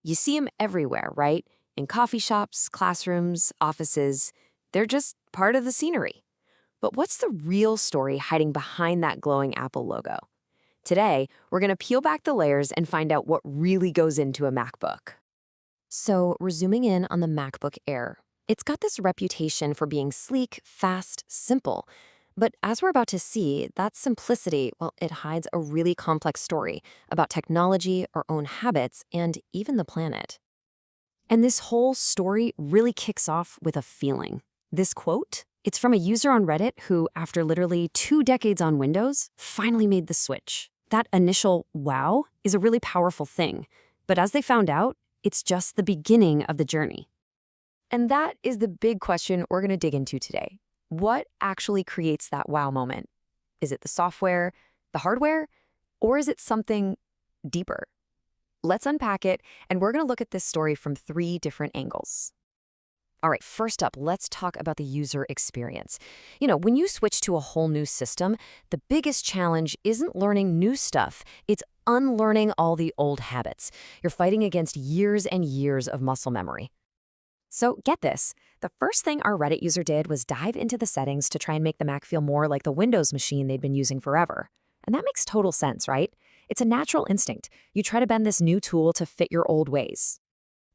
You see them everywhere, right? In coffee shops, classrooms, offices. They're just part of the scenery. But what's the real story hiding behind that glowing Apple logo? Today, we're going to peel back the layers and find out what really goes into a MacBook. So, we're zooming in on the MacBook Air. It's got this reputation for being sleek, fast, simple. But as we're about to see, that simplicity, well, it hides a really complex story about technology, our own habits, and even the planet. And this whole story really kicks off with a feeling. This quote, it's from a user on Reddit who, after literally 2 decades on Windows, finally made the switch. That initial wow is a really powerful thing. But as they found out, it's just the beginning of the journey. And that is the big question we're going to dig into today. What actually creates that wow moment? Is it the software, the hardware, or is it something deeper? Let's unpack it, and we're going to look at this story from 3 different angles. All right, first up, let's talk about the user experience. When you switch to a whole new system, the biggest challenge isn't learning new stuff. It's unlearning all the old habits. You're fighting against years and years of muscle memory. So get this. The first thing our Reddit user did was dive into the settings to try and make the Mac feel more like the Windows machine they'd been using forever. And that makes total sense, right? It's a natural instinct. You try to bend this new tool to fit your old ways.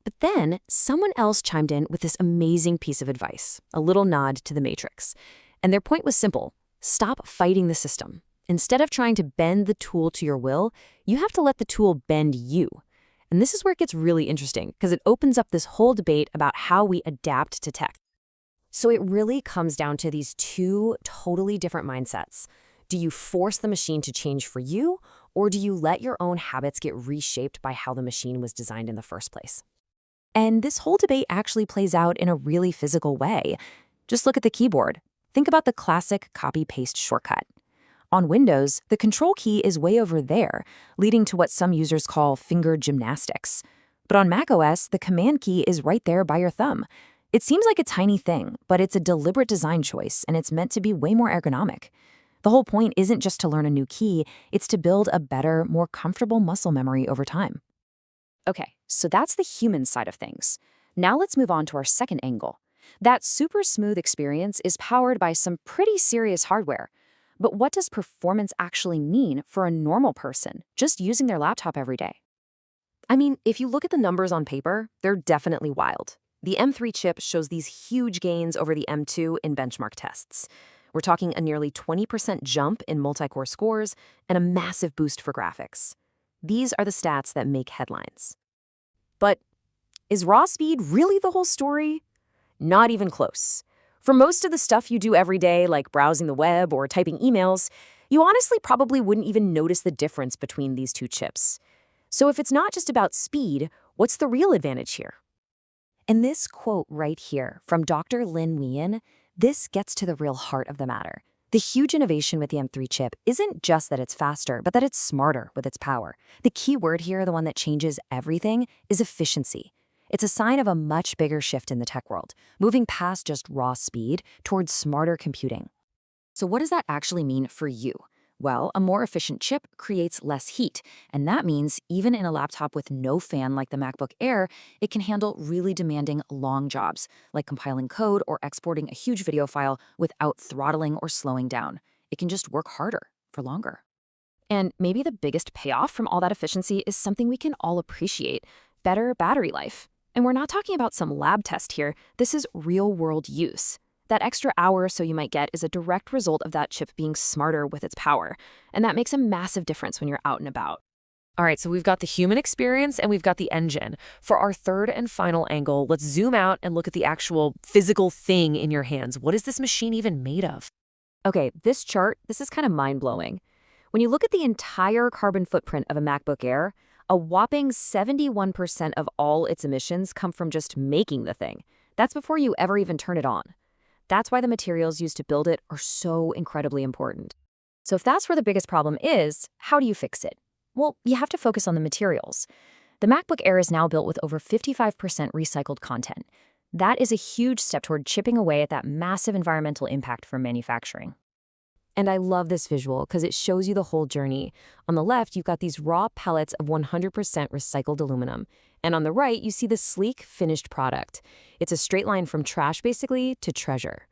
But then someone else chimed in with this amazing piece of advice, a little nod to the Matrix. And their point was simple. Stop fighting the system. Instead of trying to bend the tool to your will, you have to let the tool bend you. And this is where it gets really interesting, because it opens up this whole debate about how we adapt to tech. So it really comes down to these 2 totally different mindsets. Do you force the machine to change for you, or do you let your own habits get reshaped by how the machine was designed in the first place? And this whole debate actually plays out in a really physical way. Just look at the keyboard. Think about the classic copy-paste shortcut. On Windows, the control key is way over there, leading to what some users call finger gymnastics. But on macOS, the command key is right there by your thumb. It seems like a tiny thing, but it's a deliberate design choice, and it's meant to be way more ergonomic. The whole point isn't just to learn a new key, it's to build a better, more comfortable muscle memory over time. Okay, so that's the human side of things. Now let's move on to our second angle. That super smooth experience is powered by some pretty serious hardware. But what does performance actually mean for a normal person just using their laptop every day? I mean, if you look at the numbers on paper, they're definitely wild. The M3 chip shows these huge gains over the M2 in benchmark tests. We're talking a nearly 20% jump in multi-core scores and a massive boost for graphics. These are the stats that make headlines. But is raw speed really the whole story? Not even close. For most of the stuff you do every day, like browsing the web or typing emails, you honestly probably wouldn't even notice the difference between these 2 chips. So if it's not just about speed, what's the real advantage here? In this quote right here from Dr. Lin Wein, this gets to the real heart of the matter. The huge innovation with the M3 chip isn't just that it's faster, but that it's smarter with its power. The key word here, the one that changes everything, is efficiency. It's a sign of a much bigger shift in the tech world, moving past just raw speed towards smarter computing. So what does that actually mean for you? Well, a more efficient chip creates less heat, and that means even in a laptop with no fan like the MacBook Air, it can handle really demanding long jobs, like compiling code or exporting a huge video file without throttling or slowing down. It can just work harder for longer. And maybe the biggest payoff from all that efficiency is something we can all appreciate: better battery life. And we're not talking about some lab test here. This is real-world use. That extra hour or so you might get is a direct result of that chip being smarter with its power. And that makes a massive difference when you're out and about. All right, so we've got the human experience and we've got the engine. For our third and final angle, let's zoom out and look at the actual physical thing in your hands. What is this machine even made of? Okay, this chart, this is kind of mind-blowing. When you look at the entire carbon footprint of a MacBook Air, a whopping 71% of all its emissions come from just making the thing. That's before you ever even turn it on. That's why the materials used to build it are so incredibly important. So if that's where the biggest problem is, how do you fix it? Well, you have to focus on the materials. The MacBook Air is now built with over 55% recycled content. That is a huge step toward chipping away at that massive environmental impact from manufacturing. And I love this visual because it shows you the whole journey. On the left, you've got these raw pellets of 100% recycled aluminum. And on the right, you see the sleek, finished product. It's a straight line from trash, basically, to treasure.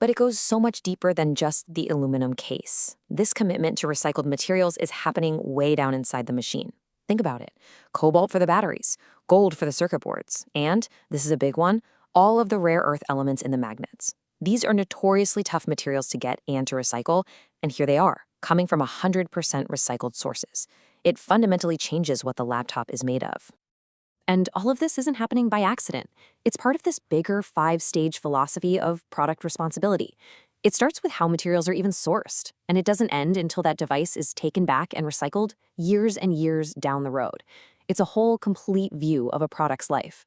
But it goes so much deeper than just the aluminum case. This commitment to recycled materials is happening way down inside the machine. Think about it. Cobalt for the batteries, gold for the circuit boards, and, this is a big one, all of the rare earth elements in the magnets. These are notoriously tough materials to get and to recycle, and here they are, coming from 100% recycled sources. It fundamentally changes what the laptop is made of. And all of this isn't happening by accident. It's part of this bigger 5-stage philosophy of product responsibility. It starts with how materials are even sourced, and it doesn't end until that device is taken back and recycled years and years down the road. It's a whole complete view of a product's life.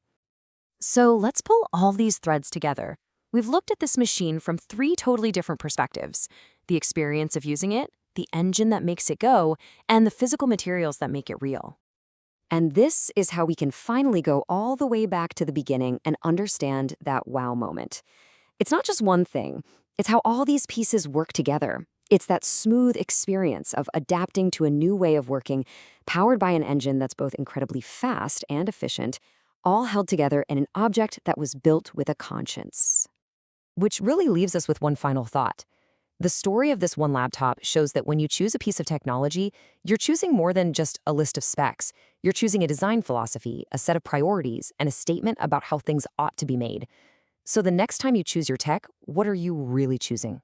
So let's pull all these threads together. We've looked at this machine from 3 totally different perspectives: the experience of using it, the engine that makes it go, and the physical materials that make it real. And this is how we can finally go all the way back to the beginning and understand that wow moment. It's not just one thing. It's how all these pieces work together. It's that smooth experience of adapting to a new way of working, powered by an engine that's both incredibly fast and efficient, all held together in an object that was built with a conscience. Which really leaves us with one final thought. The story of this one laptop shows that when you choose a piece of technology, you're choosing more than just a list of specs. You're choosing a design philosophy, a set of priorities, and a statement about how things ought to be made. So the next time you choose your tech, what are you really choosing?